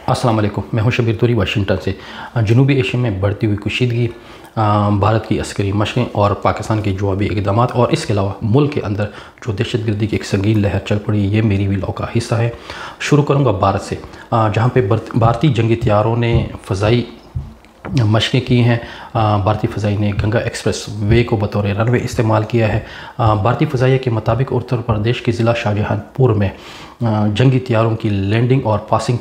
अस्सलाम वालेकुम, मैं हूं शबीर तुरी वाशिंगटन से। जनूबी एशिया में बढ़ती हुई कशीदगी, भारत की अस्करी मशक़ें और पाकिस्तान के जवाबी इक़दाम और इसके अलावा मुल्क के अंदर जो दहशतगर्दी की एक संगीन लहर चल पड़ी, ये मेरी वीडियो का हिस्सा है। शुरू करूँगा भारत से, जहाँ पे भारतीय जंगी तैयारों ने फ़ज़ाई मशक़ें की हैं। भारतीय फ़ज़ाई ने गंगा एक्सप्रेस वे को बतौर रनवे इस्तेमाल किया है। भारतीय फ़ज़ाइया के मुताबिक उत्तर प्रदेश के ज़िला शाहजहांपुर में जंगी तैयारों की लैंडिंग और पासिंग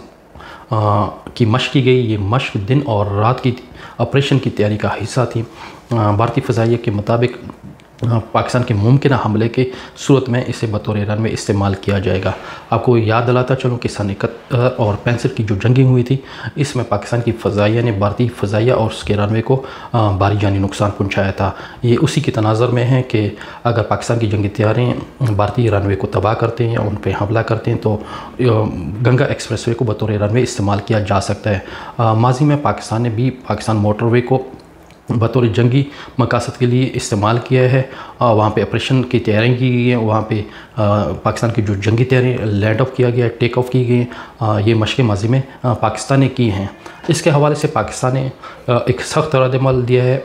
की मशक़ की गई। ये मशक़ दिन और रात की ऑपरेशन की तैयारी का हिस्सा थी। भारतीय फ़ज़ाइया के मुताबिक पाकिस्तान के मुमकिन हमले के सूरत में इसे बतौर रनवे इस्तेमाल किया जाएगा। आपको याद दिलाता चलूँ कि सन 71 और 65 की जो जंगी हुई थी, इसमें पाकिस्तान की फ़ज़ाइया ने भारतीय फ़ज़ाइया और उसके रनवे को भारी जानी नुकसान पहुंचाया था। ये उसी के तनाज़र में है कि अगर पाकिस्तान की जंगी तैयारें भारतीय रनवे को तबाह करते हैं या उन पर हमला करते हैं तो गंगा एक्सप्रेस वे को बतौर रनवे इस्तेमाल किया जा सकता है। माजी में पाकिस्तान ने भी पाकिस्तान मोटरवे को बतौर जंगी मकासद के लिए इस्तेमाल किया है। वहाँ पे ऑपरेशन की तैयारियाँ की गई हैं। वहाँ पे पाकिस्तान की जो जंगी तैयारियाँ लैंड ऑफ किया गया है, टेक ऑफ की गई हैं। ये मशक़ें माजी में पाकिस्तान ने की हैं। इसके हवाले से पाकिस्तान ने एक सख्त रद्द-ए-अमल दिया है।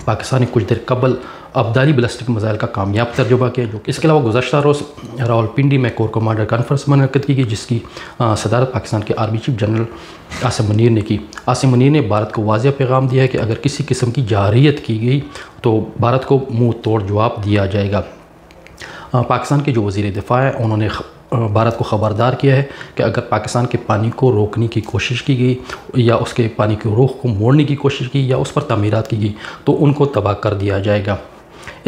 पाकिस्तान ने कुछ देर कबल अब्दाली बैलिस्टिक मिसाइल का कामयाब तजुर्बा किया। जो इसके अलावा गुज़श्ता रोज़ रावलपिंडी में कोर कमांडर कॉन्फ्रेंस मुनक़्क़द की गई, जिसकी सदारत पाकिस्तान के army chief general Asim Munir ने की। आसिम मुनीर ने भारत को वाज़ेह पैगाम दिया है कि अगर किसी किस्म की जारियत की गई तो भारत को मुँह तोड़ जवाब दिया जाएगा। पाकिस्तान के जो वज़ीर दिफ़ा है, उन्होंने भारत को ख़बरदार किया है कि अगर पाकिस्तान के पानी को रोकने की कोशिश की गई या उसके पानी के रुख को मोड़ने की कोशिश की या उस पर तामीरात की गई तो उनको तबाह कर दिया जाएगा।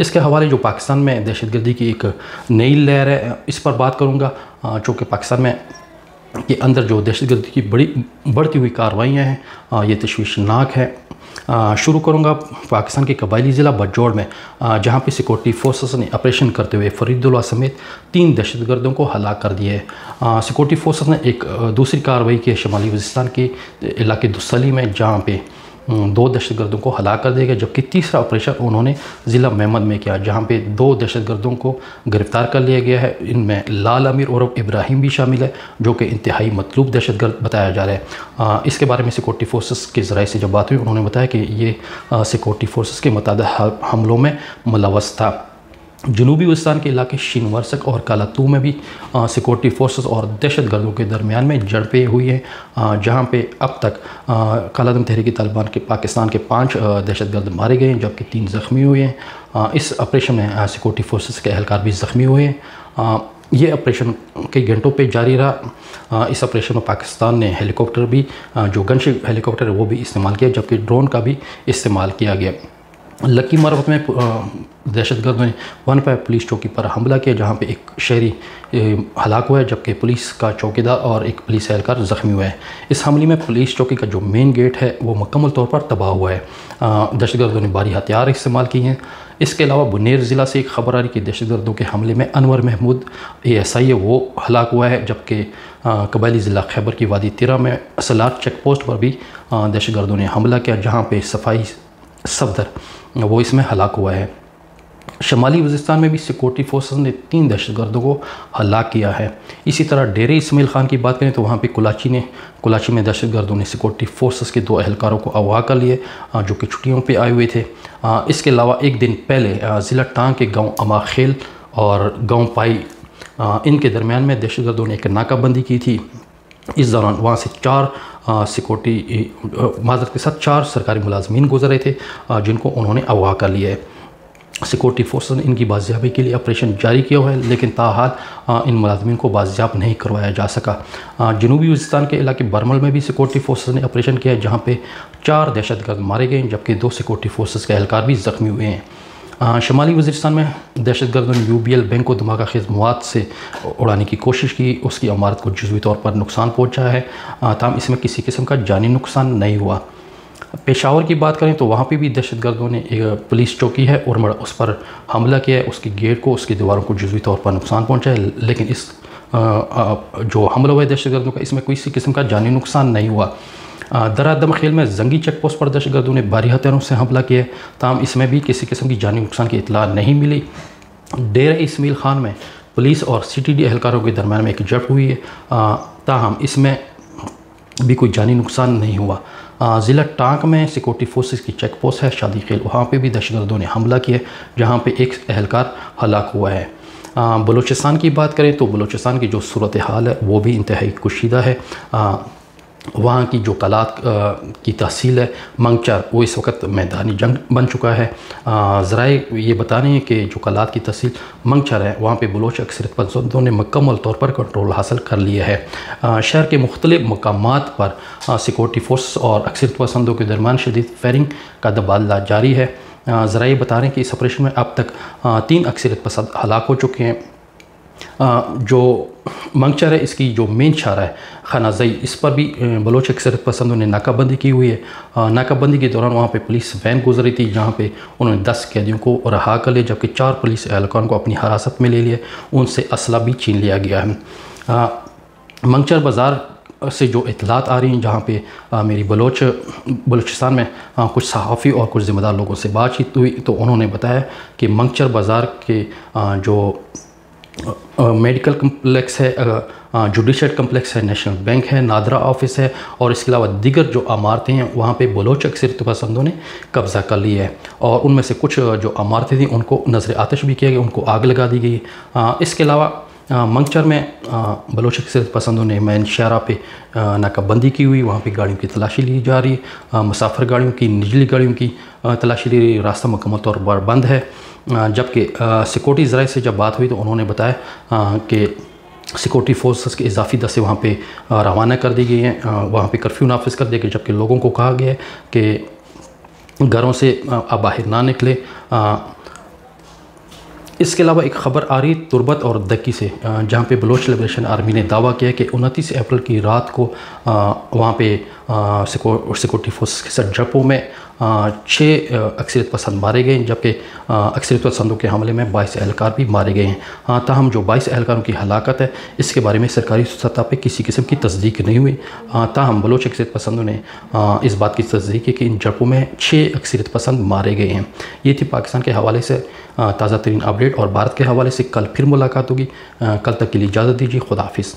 इसके हवाले जो पाकिस्तान में दहशतगर्दी की एक नई लहर है, इस पर बात करूँगा। चूँकि पाकिस्तान में के अंदर जो दहशतगर्दी की बढ़ती हुई कार्रवाइयाँ हैं, ये तशवीशनाक है। शुरू करूँगा पाकिस्तान के कबायली ज़िला बजौड़ में, जहाँ पे सिक्योरिटी फोर्सेस ने ऑपरेशन करते हुए फरीदुल्लाह समेत 3 दहशतगर्दों को हलाक कर दिया है। सिक्योरिटी फोर्सेस ने एक दूसरी कार्रवाई की शमाली वज़ीरिस्तान के इलाके दुस्सली में, जहाँ पे 2 दहशतगर्दों को हलाक कर दिया गया, जबकि तीसरा ऑपरेशन उन्होंने ज़िला मेहमद में किया, जहाँ पे 2 दहशतगर्दों को गिरफ़्तार कर लिया गया है। इनमें लाल अमीर और इब्राहिम भी शामिल है, जो कि इंतहाई मतलूब दहशतगर्द बताया जा रहा है। इसके बारे में सिक्योरिटी फोर्सेस के ज़राए से जब बात हुई, उन्होंने बताया कि ये सिक्योरिटी फोर्सेस के मुतअद्दिद हमलों में मुलव्वस था। जनूबी वज़ीरिस्तान के इलाके शिनवर्सक और कालातू में भी सिक्योरिटी फोर्सेस और दहशतगर्दों के दरमियान में झड़पें हुई हैं, जहां पे अब तक कालादम तहरीक तालिबान के पाकिस्तान के 5 दहशतगर्द मारे गए हैं, जबकि 3 ज़ख्मी हुए हैं। इस ऑपरेशन में सिक्योरिटी फोर्सेस के एहलकार भी ज़ख्मी हुए हैं। ये ऑपरेशन कई घंटों पे जारी रहा। इस ऑपरेशन में पाकिस्तान ने हेलीकॉप्टर भी, जो गनशिप हेलीकॉप्टर है, वो भी इस्तेमाल किया, जबकि ड्रोन का भी इस्तेमाल किया गया। लकी मरवत में दहशतगर्दों ने 1 पुलिस चौकी पर हमला किया, जहां पे एक शहरी हलाक हुआ है, जबकि पुलिस का चौकीदार और एक पुलिस एहलकार ज़ख्मी हुआ है। इस हमले में पुलिस चौकी का जो मेन गेट है वो मुकम्मल तौर पर तबाह हुआ है। दहशतगर्दों ने भारी हथियार इस्तेमाल किए हैं। इसके अलावा बुनेर ज़िला से एक खबर आ रही कि दहशतगर्दों के हमले में अनवर महमूद ASI है, वो हलाक हुआ है, जबकि कबायली ज़िला खैबर की वादी तिरा में असलाट चेक पोस्ट पर भी दहशतगर्दों ने हमला किया, जहाँ पर सफाई सफदर वो इसमें हलाक हुआ है। शमाली वज़ीरिस्तान में भी सिक्योरिटी फोर्सेस ने 3 दहशतगर्दों को हलाक किया है। इसी तरह डेरे इस्माइल खान की बात करें तो वहाँ पे कुलाची में दहशतगर्दों ने सिक्योरिटी फोर्सेस के 2 एहलकारों को अगवा कर लिए, जो कि छुट्टियों पे आए हुए थे। इसके अलावा एक दिन पहले ज़िला टांग के गाँव अमाखेल और गाँव पाई, इनके दरमियान में दहशतगर्दों ने एक नाकाबंदी की थी। इस दौरान वहाँ से 4 सिक्योरिटी माजरत के साथ 4 सरकारी मुलाजमीन गुजर रहे थे, जिनको उन्होंने अगवा कर लिया है। सिक्योरिटी फोर्सेस ने इनकी बाजियाबी के लिए ऑपरेशन जारी किया हुआ है, लेकिन ताहाल इन मुलाजमीन को बाजियाब नहीं करवाया जा सका। जनूबी वज़ीरिस्तान के इलाके बरमल में भी सिक्योरिटी फोर्सेस ने ऑपरेशन किया है, जहाँ पे 4 दहशतगर्द मारे गए, जबकि 2 सिक्योरिटी फोर्सेस के एहलकार भी ज़ख्मी हुए हैं। शमाली वज़ीरिस्तान में दहशतगर्दों ने UBL बैंक को धमाका खेज़ मवाद से उड़ाने की कोशिश की, उसकी इमारत को जुज़वी तौर पर नुकसान पहुँचा है, ताहम इसमें किसी किस्म का जानी नुकसान नहीं हुआ। पेशावर की बात करें तो वहाँ पे भी दहशतगर्दों ने एक पुलिस चौकी है उर्मड़, उस पर हमला किया है, उसकी गेट को, उसकी दीवारों को जुज़वी तौर पर नुकसान पहुँचा है, लेकिन इस जो हमला हुआ है दहशतगर्दों का, इसमें किसी किस्म का जानी नुकसान नहीं हुआ। दरादम खेल में जंगी चेक पोस्ट पर दहशतगर्दों ने भारी हथियारों से हमला किया, ताहम इसमें भी किसी किस्म की जानी नुकसान की इतला नहीं मिली। डेरा इस्माइल खान में पुलिस और CTD एहलकारों के दरमियान में एक झड़प हुई है, ताहम इसमें بھی کوئی جانی نقصان نہیں ہوا۔ ضلع ٹانک میں سیکورٹی فورسز کی چیک پوسٹ ہے شادی خیل، وہاں پہ بھی دہشت گردوں نے حملہ کیا جہاں پہ ایک اہلکار ہلاک ہوا ہے۔ بلوچستان کی بات کریں تو بلوچستان کی جو صورتحال ہے وہ بھی انتہائی کشیدہ ہے۔ وہاں کی جو کلات کی تحصیل ہے منگچر، وہ اس وقت میدانی جنگ بن چکا ہے۔ ذرائع یہ بتا رہے ہیں کہ جو کلات کی تحصیل منگچر ہے وہاں پہ بلوچ اکثریت پسندوں نے مکمل طور پر کنٹرول حاصل کر لیا ہے۔ شہر کے مختلف مقامات پر سیکورٹی فورس اور اکثریت پسندوں کے درمیان شدید فائرنگ کا تبادلہ جاری ہے۔ ذرائع بتا رہے ہیں کہ اس آپریشن میں اب تک 3 اکثریت پسند ہلاک ہو چکے ہیں۔ جو منگچر ہے اس کی جو مین شاہراہ ہے خانہ زئی، اس پر بھی بلوچ اکثریت پسندوں نے ناکہ بندی کی ہوئی ہے۔ ناکہ بندی کے دوران وہاں پہ پولیس وین گزری تھی جہاں پہ انہوں نے 10 قیدیوں کو رہا کر لیا، جبکہ 4 پولیس اہلکاروں کو اپنی حراست میں لے لیا، ان سے اسلحہ بھی چھین لیا گیا ہے۔ منگچر بازار سے جو اطلاعات آ رہی ہیں جہاں پہ میری بلوچستان میں کچھ صحافی اور کچھ ذمہ دار لوگوں سے بات چیت ہوئی تو انہوں نے بتایا کہ منگچر بازار کے جو میڈیکل کمپلیکس ہے، جوڈیشل کمپلیکس ہے، نیشنل بینک ہے، نادرا آفس ہے اور اس کے علاوہ دیگر جو عمارتیں ہیں وہاں پہ بلوچ اکثریت پسندوں نے قبضہ کر لیا ہے، اور ان میں سے کچھ جو عمارتیں تھیں ان کو نظر آتش بھی کیا گیا، ان کو آگ لگا دی گئی۔ اس کے علاوہ منگچر میں بلوچ اکثریت پسندوں نے مین شاہراہ پہ ناکہ بندی کی ہوئی، وہاں پہ گاڑیوں کی تلاشی لی جا رہی ہے، مسافر گاڑیوں کی، نجلی گاڑیوں کی تلاشی لی رہی، راستہ مکمل طور پر بند ہے۔ جبکہ سیکورٹی ذرائع سے جب بات ہوئی تو انہوں نے بتایا کہ سیکورٹی فورسز کے اضافی دستے وہاں پہ روانہ کر دی گئی ہیں، وہاں پہ کرفیو نافذ کر دیا گیا، جبکہ لوگوں کو کہا گیا ہے کہ گھروں سے باہر نہ نکلے۔ اس کے علاوہ ایک خبر آ رہی تربت اور دکی سے، جہاں پہ بلوچ لبریشن آرمی نے دعویٰ کیا کہ 29 اپریل کی رات کو وہاں پہ سیکورٹی فورس کے ساتھ جھڑپوں میں 6 اکثریت پسند مارے گئے، جبکہ اکثریت پسندوں کے حملے میں 22 اہلکار بھی مارے گئے ہیں۔ تاہم جو 22 اہلکاروں کی ہلاکت ہے اس کے بارے میں سرکاری سطح پہ کسی قسم کی تصدیق نہیں ہوئی۔ تاہم بلوچ اکثریت پسندوں نے اس بات کی تصدیق کی کہ ان جھڑپوں میں 6 اکثریت پسند مارے گئے ہیں۔ یہ تھی پاکستان کے حوالے سے تازہ ترین اپڈیٹ، اور بھارت کے حوالے سے کل پھر ملاقات ہوگی۔ کل تک کے لیے اجازت دیجیے، خدا حافظ۔